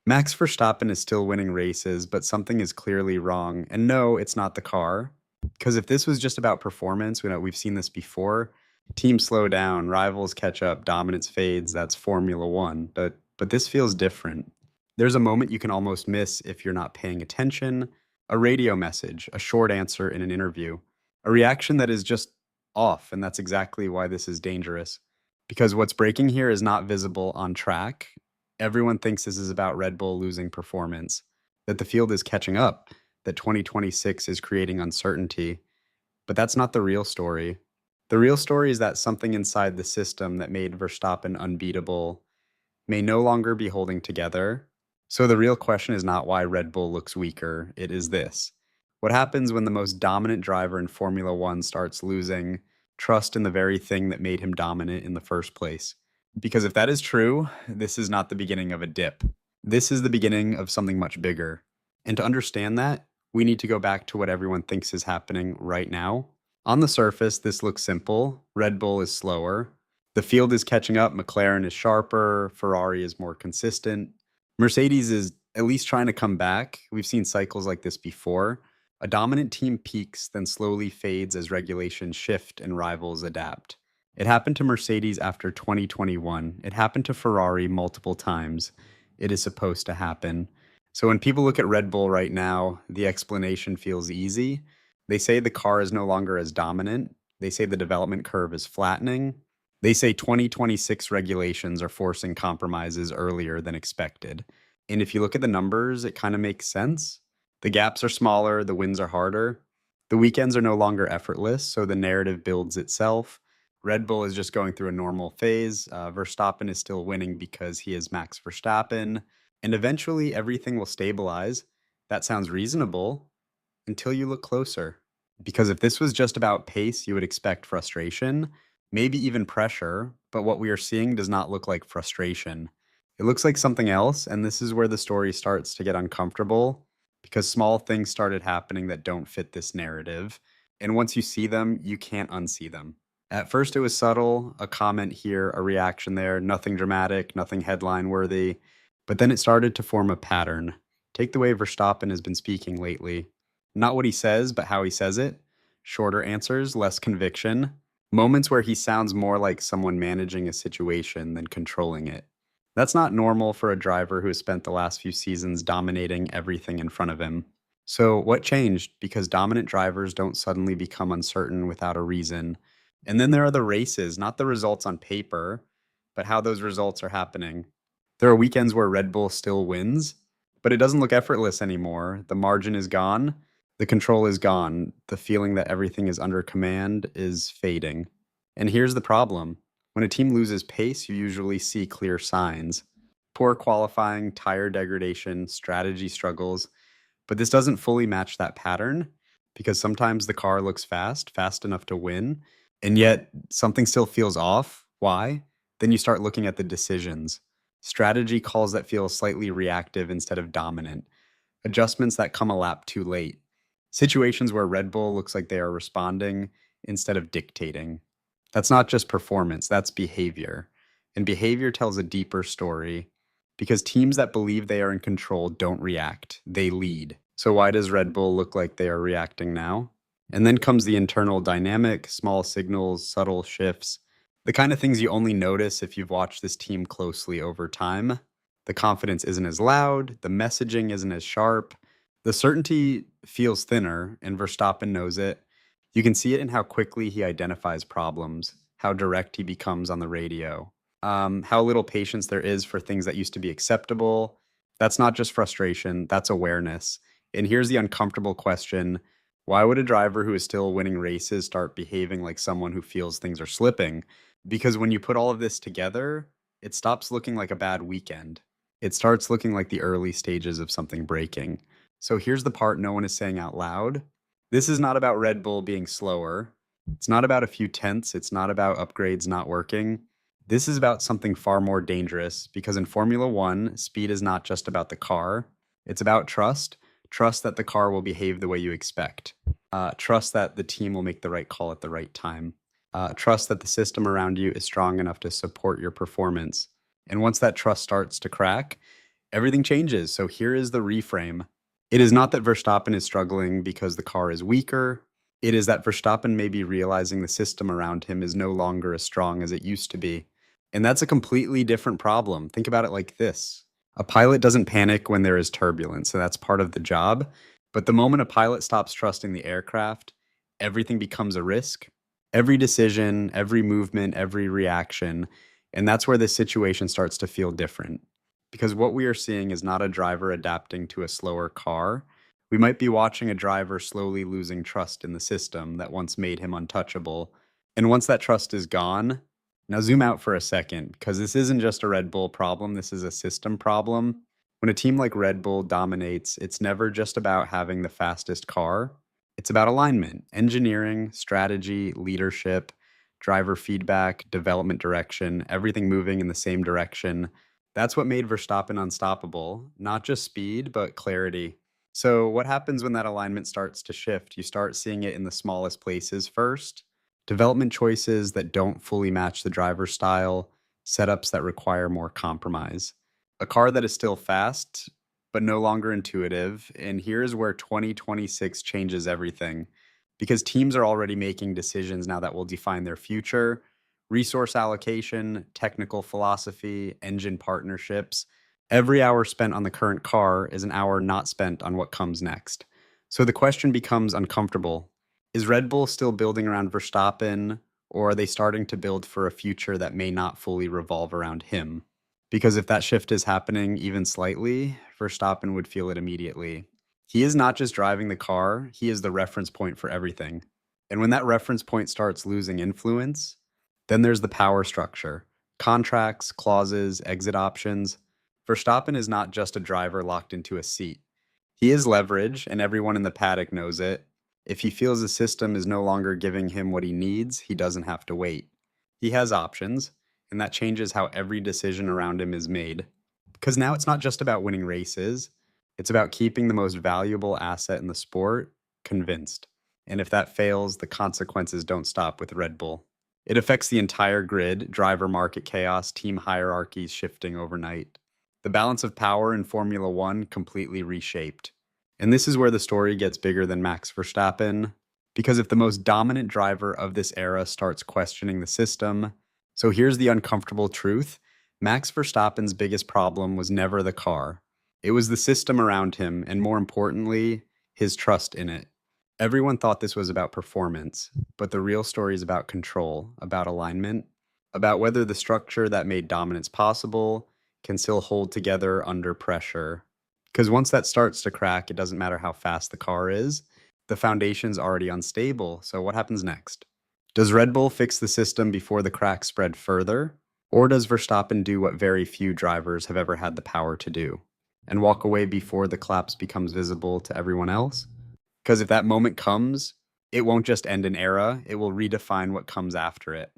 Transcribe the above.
Max Verstappen is still winning races, but something is clearly wrong. And no, it's not the car. Because if this was just about performance, we've seen this before. Teams slow down, rivals catch up, dominance fades. That's Formula One. But this feels different. There's a moment you can almost miss if you're not paying attention. A radio message, a short answer in an interview, a reaction that is just off. And that's exactly why this is dangerous. Because what's breaking here is not visible on track. Everyone thinks this is about Red Bull losing performance, that the field is catching up, that 2026 is creating uncertainty. But that's not the real story. The real story is that something inside the system that made Verstappen unbeatable may no longer be holding together. So the real question is not why Red Bull looks weaker. It is this. What happens when the most dominant driver in Formula One starts losing trust in the very thing that made him dominant in the first place? Because if that is true, this is not the beginning of a dip. This is the beginning of something much bigger. And to understand that, we need to go back to what everyone thinks is happening right now. On the surface, this looks simple. Red Bull is slower. The field is catching up. McLaren is sharper. Ferrari is more consistent. Mercedes is at least trying to come back. We've seen cycles like this before. A dominant team peaks, then slowly fades as regulations shift and rivals adapt. It happened to Mercedes after 2021. It happened to Ferrari multiple times. It is supposed to happen. So when people look at Red Bull right now, the explanation feels easy. They say the car is no longer as dominant. They say the development curve is flattening. They say 2026 regulations are forcing compromises earlier than expected. And if you look at the numbers, it kind of makes sense. The gaps are smaller, the wins are harder. The weekends are no longer effortless, so the narrative builds itself. Red Bull is just going through a normal phase. Verstappen is still winning because he is Max Verstappen. And eventually everything will stabilize. That sounds reasonable until you look closer. Because if this was just about pace, you would expect frustration, maybe even pressure. But what we are seeing does not look like frustration. It looks like something else. And this is where the story starts to get uncomfortable because small things started happening that don't fit this narrative. And once you see them, you can't unsee them. At first, it was subtle, a comment here, a reaction there, nothing dramatic, nothing headline worthy. But then it started to form a pattern. Take the way Verstappen has been speaking lately. Not what he says, but how he says it. Shorter answers, less conviction. Moments where he sounds more like someone managing a situation than controlling it. That's not normal for a driver who has spent the last few seasons dominating everything in front of him. So what changed? Because dominant drivers don't suddenly become uncertain without a reason. And then there are the races, not the results on paper, but how those results are happening. There are weekends where Red Bull still wins, but it doesn't look effortless anymore. The margin is gone. The control is gone. The feeling that everything is under command is fading. And here's the problem. When a team loses pace, you usually see clear signs. Poor qualifying, tire degradation, strategy struggles. But this doesn't fully match that pattern because sometimes the car looks fast enough to win, and yet something still feels off. Why? Then you start looking at the decisions. Strategy calls that feel slightly reactive instead of dominant. Adjustments that come a lap too late. Situations where Red Bull looks like they are responding instead of dictating. That's not just performance, that's behavior. And behavior tells a deeper story because teams that believe they are in control don't react, they lead. So why does Red Bull look like they are reacting now? And then comes the internal dynamic, small signals, subtle shifts, the kind of things you only notice if you've watched this team closely over time. The confidence isn't as loud, the messaging isn't as sharp, the certainty feels thinner, and Verstappen knows it. You can see it in how quickly he identifies problems, how direct he becomes on the radio, how little patience there is for things that used to be acceptable. That's not just frustration, that's awareness. And here's the uncomfortable question. Why would a driver who is still winning races start behaving like someone who feels things are slipping? Because when you put all of this together, it stops looking like a bad weekend. It starts looking like the early stages of something breaking. So here's the part no one is saying out loud. This is not about Red Bull being slower. It's not about a few tenths. It's not about upgrades not working. This is about something far more dangerous because in Formula One, speed is not just about the car. It's about trust. Trust that the car will behave the way you expect. Trust that the team will make the right call at the right time. Trust that the system around you is strong enough to support your performance. And once that trust starts to crack, everything changes. So here is the reframe. It is not that Verstappen is struggling because the car is weaker. It is that Verstappen may be realizing the system around him is no longer as strong as it used to be. And that's a completely different problem. Think about it like this. A pilot doesn't panic when there is turbulence, so that's part of the job. But the moment a pilot stops trusting the aircraft, everything becomes a risk. Every decision, every movement, every reaction. And that's where the situation starts to feel different. Because what we are seeing is not a driver adapting to a slower car. We might be watching a driver slowly losing trust in the system that once made him untouchable. And once that trust is gone, now zoom out for a second, because this isn't just a Red Bull problem, this is a system problem. When a team like Red Bull dominates, it's never just about having the fastest car. It's about alignment, engineering, strategy, leadership, driver feedback, development direction, everything moving in the same direction. That's what made Verstappen unstoppable, not just speed, but clarity. So, what happens when that alignment starts to shift? You start seeing it in the smallest places first. Development choices that don't fully match the driver's style, setups that require more compromise. A car that is still fast, but no longer intuitive. And here's where 2026 changes everything. Because teams are already making decisions now that will define their future: resource allocation, technical philosophy, engine partnerships. Every hour spent on the current car is an hour not spent on what comes next. So the question becomes uncomfortable. Is Red Bull still building around Verstappen, or are they starting to build for a future that may not fully revolve around him? Because if that shift is happening even slightly, Verstappen would feel it immediately. He is not just driving the car, he is the reference point for everything. And when that reference point starts losing influence, then there's the power structure: contracts, clauses, exit options. Verstappen is not just a driver locked into a seat. He is leverage, and everyone in the paddock knows it. If he feels the system is no longer giving him what he needs, he doesn't have to wait. He has options, and that changes how every decision around him is made. Because now it's not just about winning races, it's about keeping the most valuable asset in the sport convinced. And if that fails, the consequences don't stop with Red Bull. It affects the entire grid: driver market chaos, team hierarchies shifting overnight. The balance of power in Formula One completely reshaped. And this is where the story gets bigger than Max Verstappen. Because if the most dominant driver of this era starts questioning the system, so here's the uncomfortable truth: Max Verstappen's biggest problem was never the car. It was the system around him, and more importantly, his trust in it. Everyone thought this was about performance, but the real story is about control, about alignment, about whether the structure that made dominance possible can still hold together under pressure. Because once that starts to crack, it doesn't matter how fast the car is, the foundation's already unstable. So what happens next? Does Red Bull fix the system before the cracks spread further? Or does Verstappen do what very few drivers have ever had the power to do, and walk away before the collapse becomes visible to everyone else? Because if that moment comes, it won't just end an era, it will redefine what comes after it.